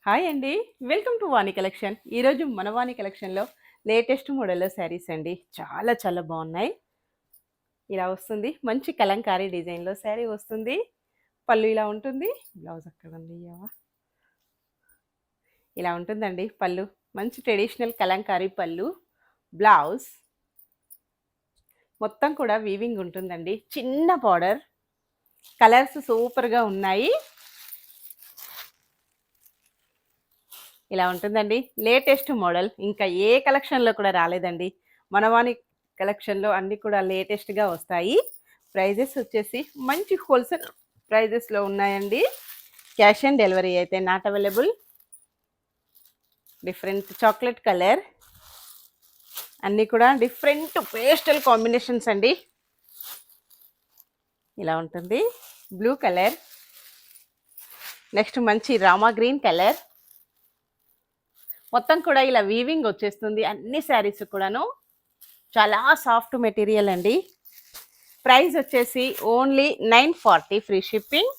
Hi అండి. Welcome to Vani collection. ఈరోజు మన వాణి కలెక్షన్‌లో లేటెస్ట్ మోడల్‌లో శారీస్ అండి. చాలా చాలా బాగున్నాయి. ఇలా వస్తుంది. మంచి కలంకారీ డిజైన్‌లో శారీ వస్తుంది. పళ్ళు ఇలా ఉంటుంది. బ్లౌజ్ అక్కడ ఉంది. ఇలా ఉంటుందండి పళ్ళు. మంచి ట్రెడిషనల్ కలంకారీ పళ్ళు. బ్లౌజ్ మొత్తం కూడా వీవింగ్ ఉంటుందండి. చిన్న బార్డర్. కలర్స్ సూపర్‌గా ఉన్నాయి. ఇలా ఉంటుందండి. Latest model. ఇంకా ఏ కలెక్షన్‌లో కూడా రాలేదండి. మనవాణి కలెక్షన్‌లో అన్నీ కూడా లేటెస్ట్‌గా వస్తాయి. ప్రైజెస్ వచ్చేసి మంచి హోల్‌సేల్ ప్రైజెస్‌లో ఉన్నాయండి. క్యాష్ ఆన్ డెలివరీ అయితే not available. Different chocolate colour. అన్నీ కూడా డిఫరెంట్ పేస్టల్ కాంబినేషన్స్ అండి. ఇలా ఉంటుంది. Blue colour. నెక్స్ట్ మంచి రామా గ్రీన్ కలర్. మొత్తం కూడా ఇలా వీవింగ్ వచ్చేస్తుంది అన్ని శారీస్ కూడాను. చాలా సాఫ్ట్ మెటీరియల్ అండి. ప్రైస్ వచ్చేసి only 940 free shipping.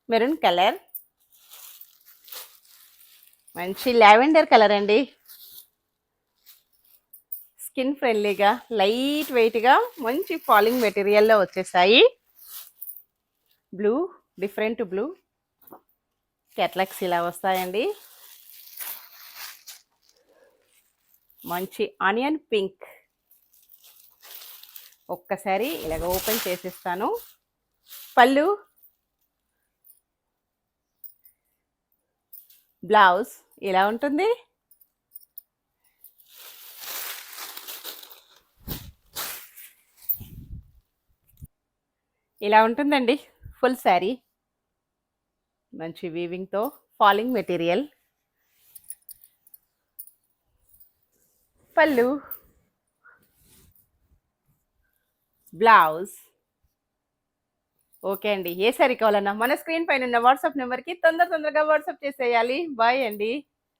Maroon colour. మంచి లావెండర్ కలర్ అండి. స్కిన్ ఫ్రెండ్లీగా లైట్ వెయిట్గా మంచి ఫాలింగ్ మెటీరియల్లో వచ్చేసాయి. బ్లూ, డిఫరెంట్ బ్లూ క్యాట్లాగ్స్ ఇలా వస్తాయండి. మంచి ఆనియన్ పింక్. ఒక్కసారి ఇలాగ ఓపెన్ చేసిస్తాను. పళ్ళు, బ్లౌజ్ ఇలా ఉంటుంది. ఇలా ఉంటుందండి ఫుల్ శారీ. మంచి వీవింగ్తో ఫాలింగ్ మెటీరియల్. పళ్ళు, బ్లౌజ్. ఓకే అండి. ఏ సారీ కావాలన్నా మన స్క్రీన్ పైన ఉన్న వాట్సాప్ నెంబర్కి తొందరగా వాట్సాప్ చేసేయాలి. బాయ్ అండి.